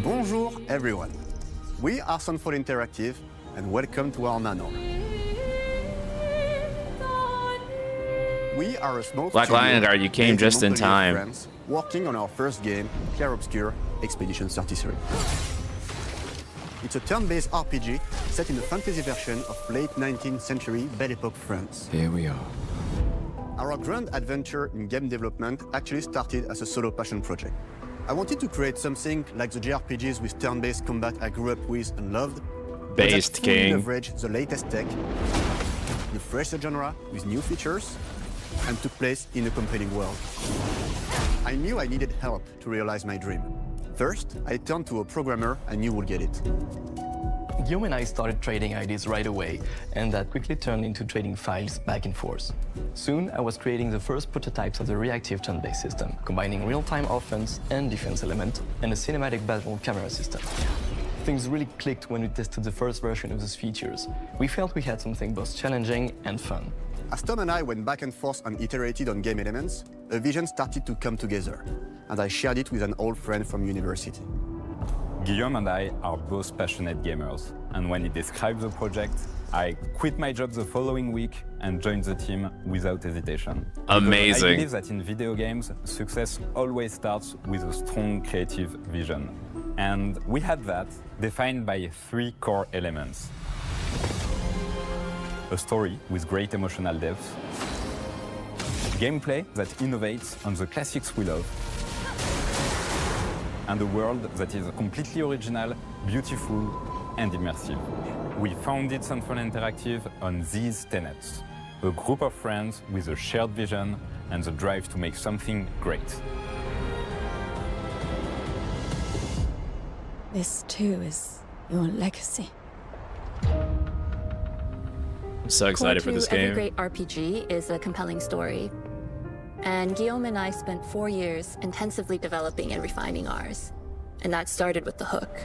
Bonjour everyone. We are Sunfall Interactive and welcome to our manor. We are a small Black Lion Guard, you came just in time. Friends, working on our first game, Clair Obscur Expedition 33. It's a turn-based RPG set in a fantasy version of late 19th century Belle Epoque France. Here we are. Our grand adventure in game development actually started as a solo passion project. I wanted to create something like the JRPGs with turn-based combat I grew up with and loved, Based but that fully king. leverage the latest tech, refresh the genre with new features, and took place in a compelling world. I knew I needed help to realize my dream. First, I turned to a programmer I knew would get it. Guillaume and I started trading ideas right away, and that quickly turned into trading files back and forth. Soon, I was creating the first prototypes of the reactive turn-based system, combining real-time offense and defense element, and a cinematic battle camera system. Things really clicked when we tested the first version of those features. We felt we had something both challenging and fun. As Tom and I went back and forth and iterated on game elements, a vision started to come together, and I shared it with an old friend from university. Guillaume and I are both passionate gamers, and when he described the project, I quit my job the following week and joined the team without hesitation. Amazing. Because I believe that in video games, success always starts with a strong creative vision. And we had that, defined by 3 core elements. A story with great emotional depth, gameplay that innovates on the classics we love, and a world that is completely original, beautiful, and immersive. We founded Sunfall Interactive on these tenets: a group of friends with a shared vision and the drive to make something great. This too is your legacy. I'm so excited for this Every game. great RPG is a compelling story. And Guillaume and I spent 4 years intensively developing and refining ours. And that started with the hook.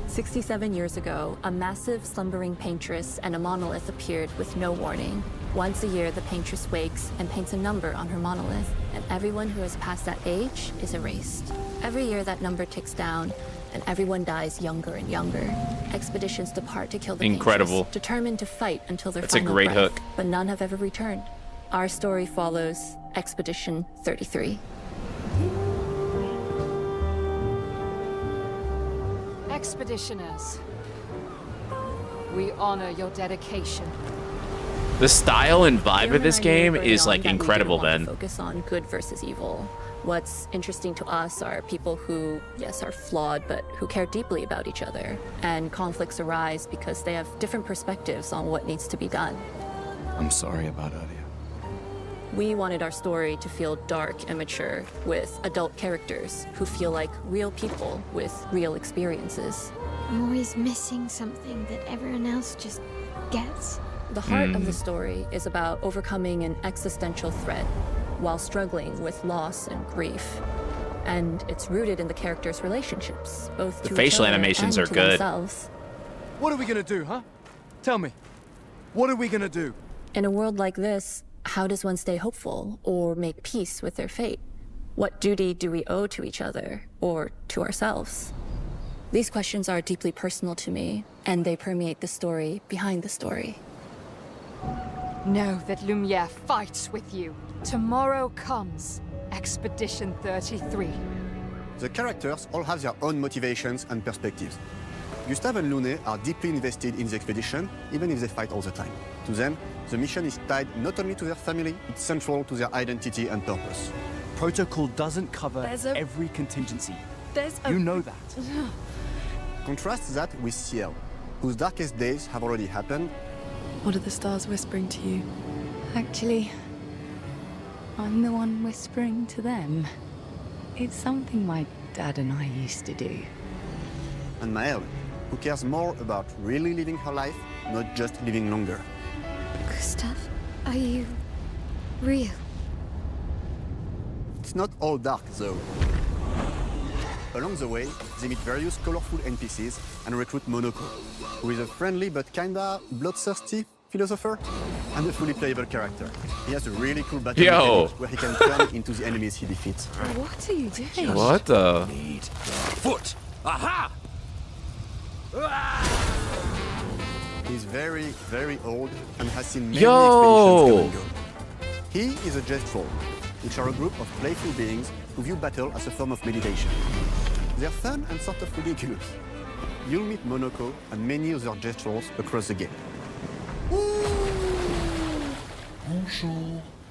67 years ago, a massive slumbering paintress and a monolith appeared with no warning. Once a year, the paintress wakes and paints a number on her monolith, and everyone who has passed that age is erased. Every year, that number ticks down, and everyone dies younger and younger. Expeditions depart to kill the Incredible. paintress, determined to fight until their That's a final great breath, hook. but none have ever returned. Our story follows Expedition 33. Expeditioners, we honor your dedication. The style and vibe Guillaume of this and I knew game early is on like that we incredible, didn't want man. to focus on good versus evil. What's interesting to us are people who, yes, are flawed, but who care deeply about each other. And conflicts arise because they have different perspectives on what needs to be done. I'm sorry about earlier. We wanted our story to feel dark and mature, with adult characters who feel like real people with real experiences. I'm always missing something that everyone else just gets. The heart of the story is about overcoming an existential threat while struggling with loss and grief. And it's rooted in the characters' relationships, both to each facial other animations and are to good. themselves. What are we gonna do, huh? Tell me. What are we gonna do? In a world like this, how does one stay hopeful or make peace with their fate? What duty do we owe to each other or to ourselves? These questions are deeply personal to me, and they permeate the story behind the story. Know that Lumiere fights with you. Tomorrow comes Expedition 33. The characters all have their own motivations and perspectives. Gustave and Lune are deeply invested in the expedition, even if they fight all the time. To them, the mission is tied not only to their family, it's central to their identity and purpose. Protocol doesn't cover every contingency. You know that. Contrast that with Ciel, whose darkest days have already happened. What are the stars whispering to you? Actually, I'm the one whispering to them. It's something my dad and I used to do. And Maëlle, who cares more about really living her life, not just living longer. Gustav, are you real? It's not all dark, though. Along the way, they meet various colorful NPCs and recruit Monoko, who is a friendly but kinda bloodthirsty philosopher. And a fully playable character. He has a really cool battle Yo. mechanic where he can turn into the enemies he defeats. What are you doing? What the? Foot. Aha! He's very, very old and has seen many Yo. expeditions come and go. He is a Gestrol, which are a group of playful beings who view battle as a form of meditation. They're fun and sort of ridiculous. You'll meet Monoko and many other Gestrols across the game.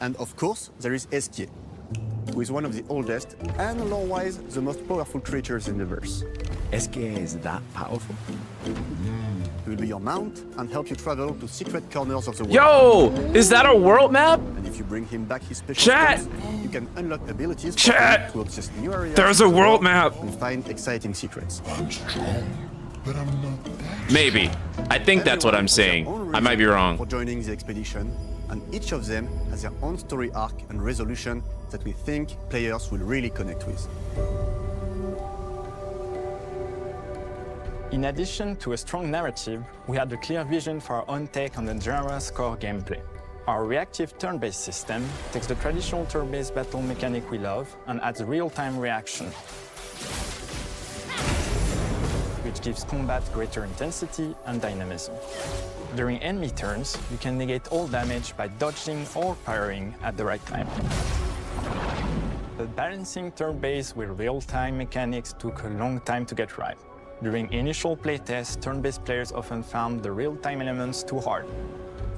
And of course, there is Esquier, who is one of the oldest and lore-wise the most powerful creatures in the verse. Esquier is that powerful? He will be your mount and help you travel to secret corners of the world. Yo, is that a world map? And if you bring him back his special Chat! skills, you can unlock abilities for Chat! him to access new areas There's a of the world map. and find exciting secrets. Maybe. I think that's what I'm saying. I might be wrong. For joining the expedition, and each of them has their own story arc and resolution that we think players will really connect with. In addition to a strong narrative, we had a clear vision for our own take on the genre's core gameplay. Our reactive turn-based system takes the traditional turn-based battle mechanic we love and adds real-time reaction, which gives combat greater intensity and dynamism. During enemy turns, you can negate all damage by dodging or parrying at the right time. But balancing turn-based with real-time mechanics took a long time to get right. During initial playtests, turn-based players often found the real-time elements too hard.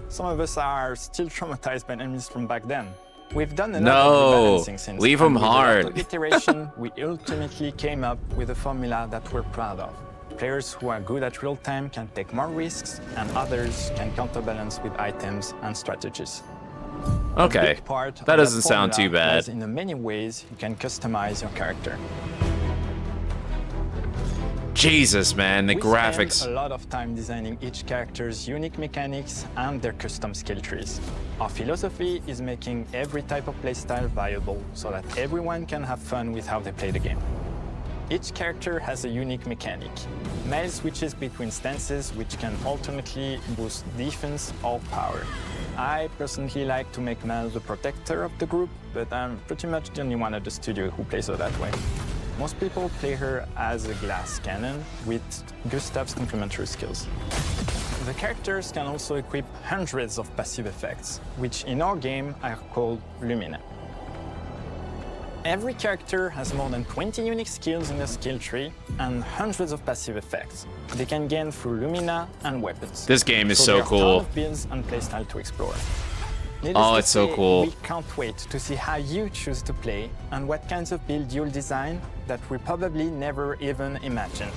Some of us are still traumatized by enemies from back then. We've done a lot of rebalancing since. Leave them and with a lot hard. of iteration, we ultimately came up with a formula that we're proud of. Players who are good at real-time can take more risks, and others can counterbalance with items and strategies. Okay, A big part of that doesn't sound formula too bad. was in the many ways you can customize your character. Jesus, man, the We graphics. spent a lot of time designing each character's unique mechanics and their custom skill trees. Our philosophy is making every type of playstyle viable so that everyone can have fun with how they play the game. Each character has a unique mechanic. Mel switches between stances which can alternately boost defense or power. I personally like to make Mel the protector of the group, but I'm pretty much the only one at the studio who plays her that way. Most people play her as a glass cannon with Gustav's complementary skills. The characters can also equip hundreds of passive effects, which in our game are called Lumina. Every character has more than 20 unique skills in their skill tree and hundreds of passive effects they can gain through Lumina and weapons. This game is so there are cool. tons of builds and playstyle to explore. Needless Oh, to it's so say, cool. We can't wait to see how you choose to play and what kinds of build you'll design that we probably never even imagined.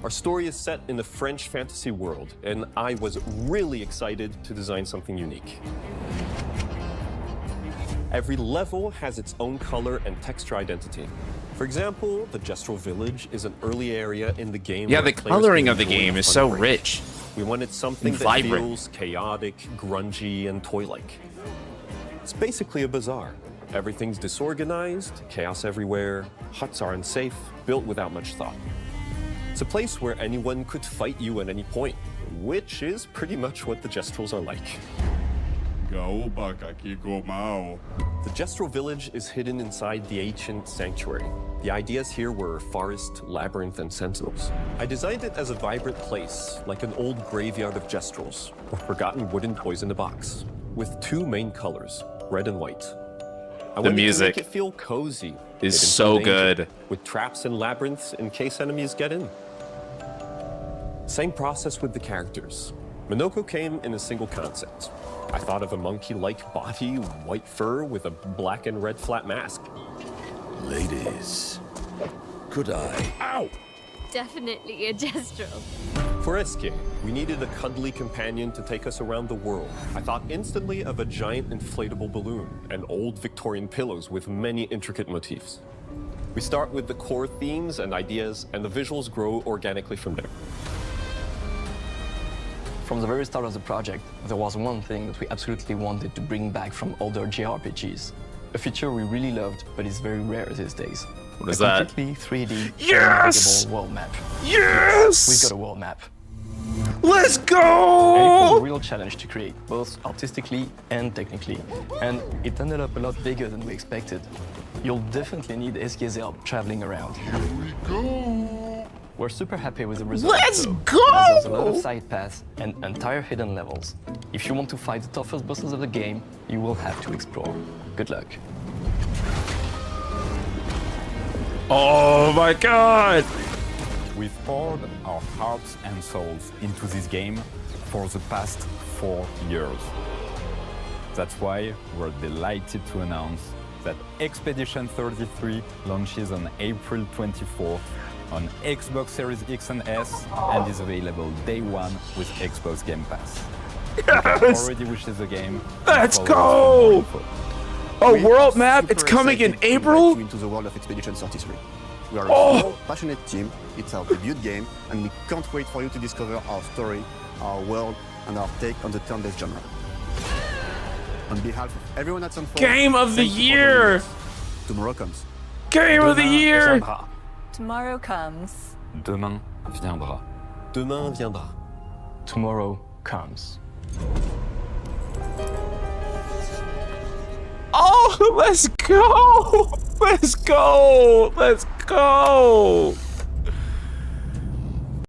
Our story is set in the French fantasy world, and I was really excited to design something unique. Every level has its own color and texture identity. For example, the Gestrel Village is an early area in the game. Yeah, where the players coloring can of the enjoy game a is fun so break. rich. We wanted something and that vibrant. feels chaotic, grungy, and toy-like. It's basically a bazaar. Everything's disorganized, chaos everywhere, huts are unsafe, built without much thought. It's a place where anyone could fight you at any point, which is pretty much what the Gestrels are like. The Gestrel village is hidden inside the ancient sanctuary. The ideas here were forest, labyrinth, and sentinels. I designed it as a vibrant place, like an old graveyard of Gestrels, or forgotten wooden toys in a box, with two main colors, red and white. I wanted music to make it feel cozy, is hidden so from danger, good. with traps and labyrinths in case enemies get in. Same process with the characters. Monoko came in a single concept. I thought of a monkey-like body, white fur with a black and red flat mask. Ladies, could I? Ow! Definitely a Gestrel. For Esquier, we needed a cuddly companion to take us around the world. I thought instantly of a giant inflatable balloon and old Victorian pillows with many intricate motifs. We start with the core themes and ideas, and the visuals grow organically from there. From the very start of the project, there was one thing that we absolutely wanted to bring back from older JRPGs. A feature we really loved, but is very rare these days. What is a that? completely 3D Yes! navigable world map. Yes! We've got a world map. Let's And it go! was a real challenge to create, both artistically and technically. And it ended up a lot bigger than we expected. You'll definitely need SK's help traveling around. Here we go! We're super happy with the results. Let's though, go! as there's a lot of side paths and entire hidden levels. If you want to fight the toughest bosses of the game, you will have to explore. Good luck. Oh my god! We've poured our hearts and souls into this game for the past 4 years. That's why we're delighted to announce that Expedition 33 launches on April 24th on Xbox Series X and S and is available day one with Xbox Game Pass. Yes! Already wishes the game. Let's Follow us for more go! info. Oh, We world are map, super it's coming in excited to invite April? you into the world of Expedition 33. We are a Oh! small, passionate team. It's our debut game, and we can't wait for you to discover our story, our world, and our take on the turn-based genre. On behalf of everyone at Sunfall, Game of the thank you for year! joining us. Tomorrow comes. Game of the Demain year! viendra. Tomorrow comes. Demain viendra. Demain viendra. Tomorrow comes. Oh, let's go! Let's go! Let's go!